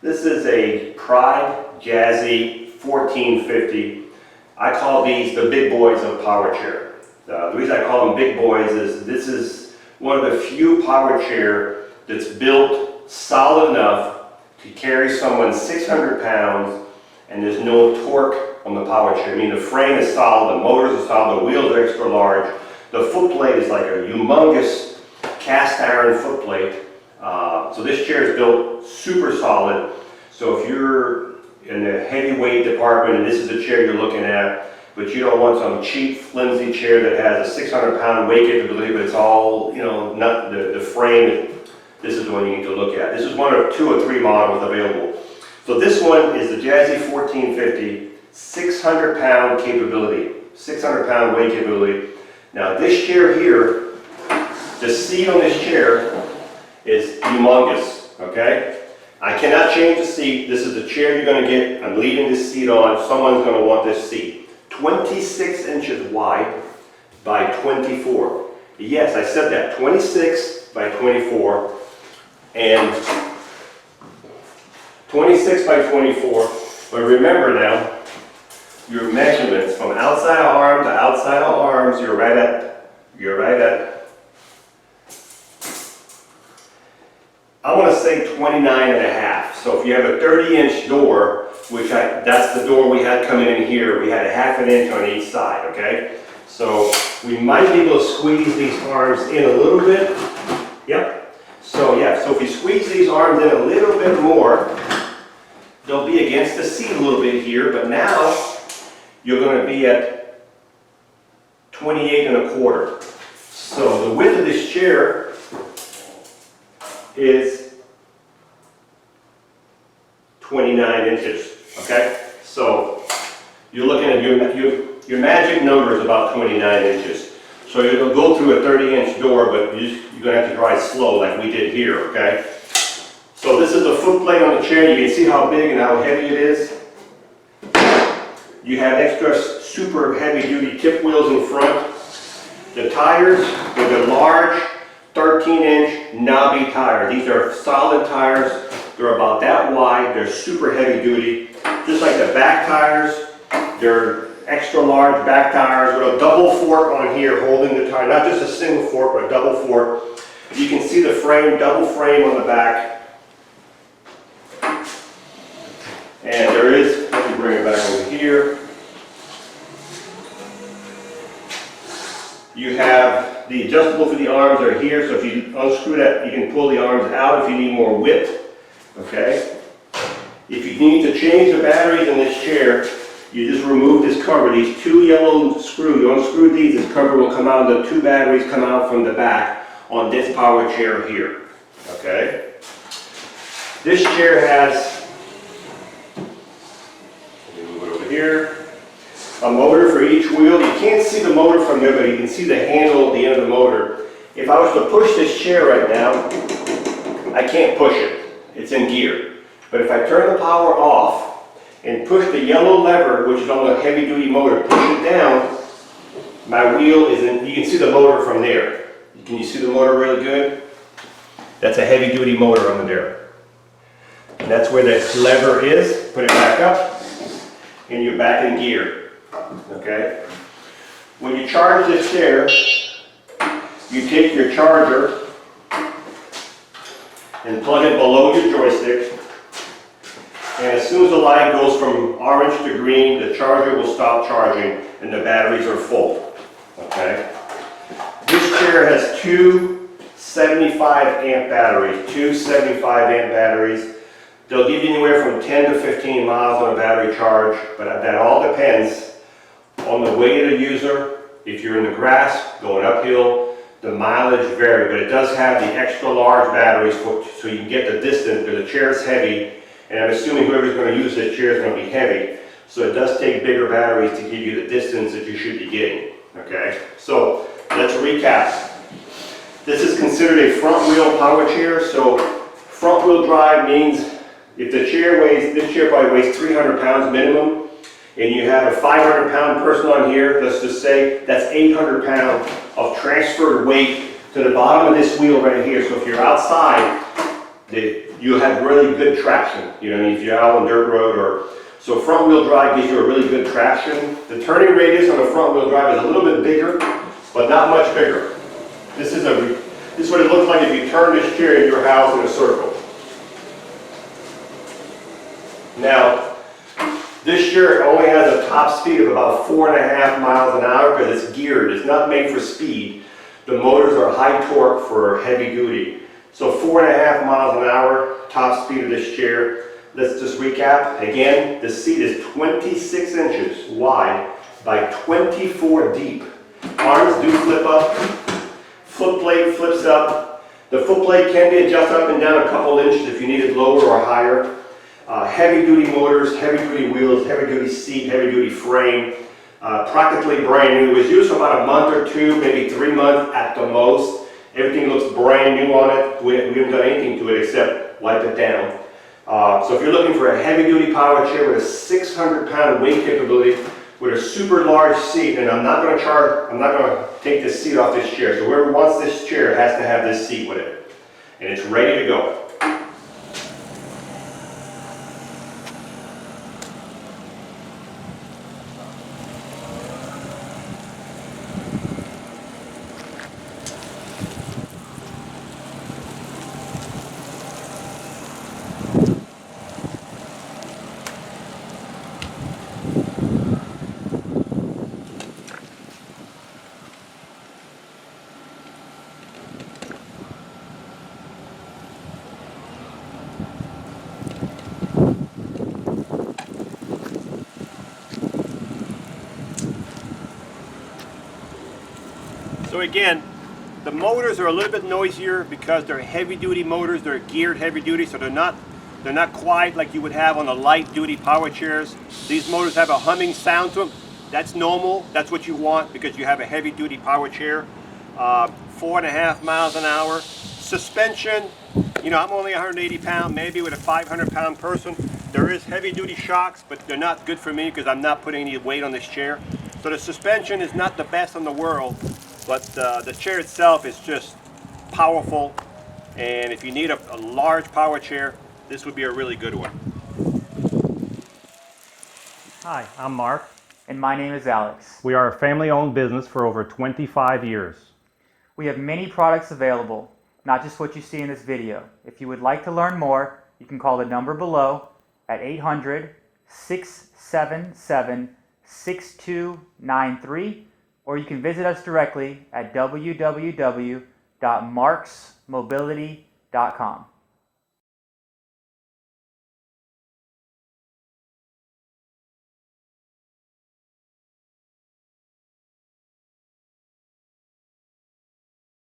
This is a Pride Jazzy 1450. I call these the big boys of power chair. The reason I call them big boys is this is one of the few power chair that's built solid enough to carry someone 600 pounds and there's no torque on the power chair. I mean, the frame is solid, the motors are solid, the wheels are extra large. The foot plate is like a humongous cast iron foot plate. So this chair is built super solid. So if you're in the heavyweight department and this is the chair you're looking at, but you don't want some cheap flimsy chair that has a 600-pound weight capability, but it's all, you know, not the frame, this is the one you need to look at. This is one of 2 or 3 models available. So this one is the Jazzy 1450, 600-pound capability, 600-pound weight capability. Now this chair here, the seat on this chair is humongous, okay? I cannot change the seat. This is the chair you're going to get. I'm leaving this seat on. Someone's going to want this seat. 26 inches wide by 24. Yes, I said that. 26 by 24. And 26 by 24. But remember now, your measurements from outside of arm to outside of arms, you're right at I want to say 29 and a half. So if you have a 30-inch door, which that's the door we had coming in here, we had a ½ an inch on each side, okay? So we might be able to squeeze these arms in a little bit. Yep. So yeah, so if you squeeze these arms in a little bit more, they'll be against the seat a little bit here, but now you're going to be at 28 and a quarter. So the width of this chair is 29 inches, okay? So you're looking at your magic number is about 29 inches. So you'll go through a 30-inch door, but you're going to have to drive slow like we did here, okay? So this is the foot plate on the chair. You can see how big and how heavy it is. You have extra super heavy-duty tip wheels in front. The tires are the large 13-inch knobby tires. These are solid tires. They're about that wide. They're super heavy duty. Just like the back tires, they're extra large back tires with a double fork on here holding the tire. Not just a single fork, but a double fork. You can see the frame, double frame on the back. And there is, let me bring it back over here. You have the adjustable for the arms are here, so if you unscrew that, you can pull the arms out if you need more width, okay? If you need to change the batteries in this chair, you just remove this cover, these 2 yellow screws, you unscrew these, this cover will come out, the 2 batteries come out from the back on this power chair here, okay? This chair has, let me move it over here. A motor for each wheel. You can't see the motor from there, but you can see the handle at the end of the motor. If I was to push this chair right now, I can't push it. It's in gear. But if I turn the power off and push the yellow lever, which is on the heavy-duty motor, push it down, my wheel is in, you can see the motor from there. Can you see the motor really good? That's a heavy-duty motor on there. And that's where the lever is. Put it back up, and you're back in gear. Okay? When you charge this chair, you take your charger and plug it below your joystick, and as soon as the light goes from orange to green, the charger will stop charging and the batteries are full. Okay? This chair has 2 75 amp batteries, 2 75 amp batteries. They'll give you anywhere from 10 to 15 miles on a battery charge, but that all depends on the weight of the user. If you're in the grass, going uphill, the mileage varies, but it does have the extra large batteries so you can get the distance, because the chair is heavy, and I'm assuming whoever's going to use this chair is going to be heavy, so it does take bigger batteries to give you the distance that you should be getting. Okay, so let's recap. This is considered a front wheel power chair, so front wheel drive means if the chair weighs, this chair probably weighs 300 pounds minimum, and you have a 500-pound person on here, let's just say that's 800 pounds of transferred weight to the bottom of this wheel right here. So if you're outside You have really good traction. You know, if you're out on dirt road so front wheel drive gives you a really good traction. The turning radius on the front wheel drive is a little bit bigger, but not much bigger. This is what it looks like if you turn this chair in your house in a circle. Now, this chair only has a top speed of about 4.5 miles an hour because it's geared. It's not made for speed. The motors are high torque for heavy duty. So 4.5 miles an hour, top speed of this chair. Let's just recap. Again, the seat is 26 inches wide by 24 deep. Arms do flip up. Foot plate flips up. The foot plate can be adjusted up and down a couple inches if you need it lower or higher. Heavy duty motors, heavy duty wheels, heavy duty seat, heavy duty frame. Practically brand new. It was used for about a month or two, maybe 3 months at the most. Everything looks brand new on it. We haven't done anything to it except wipe it down. So if you're looking for a heavy duty power chair with a 600-pound weight capability, with a super large seat, and I'm not going to take this seat off this chair. So whoever wants this chair has to have this seat with it. And it's ready to go. So again, the motors are a little bit noisier because they're heavy duty motors. They're geared heavy duty, so they're not quiet like you would have on the light duty power chairs. These motors have a humming sound to them. That's normal. That's what you want because you have a heavy duty power chair. 4.5 miles an hour. Suspension, you know, I'm only 180 pounds, maybe with a 500-pound person. There is heavy duty shocks, but they're not good for me because I'm not putting any weight on this chair. So the suspension is not the best in the world, but the chair itself is just powerful. And if you need a large power chair, this would be a really good one. Hi, I'm Mark. And my name is Alex. We are a family-owned business for over 25 years. We have many products available, not just what you see in this video. If you would like to learn more, you can call the number below at 800-677-6293, or you can visit us directly at www.marksmobility.com.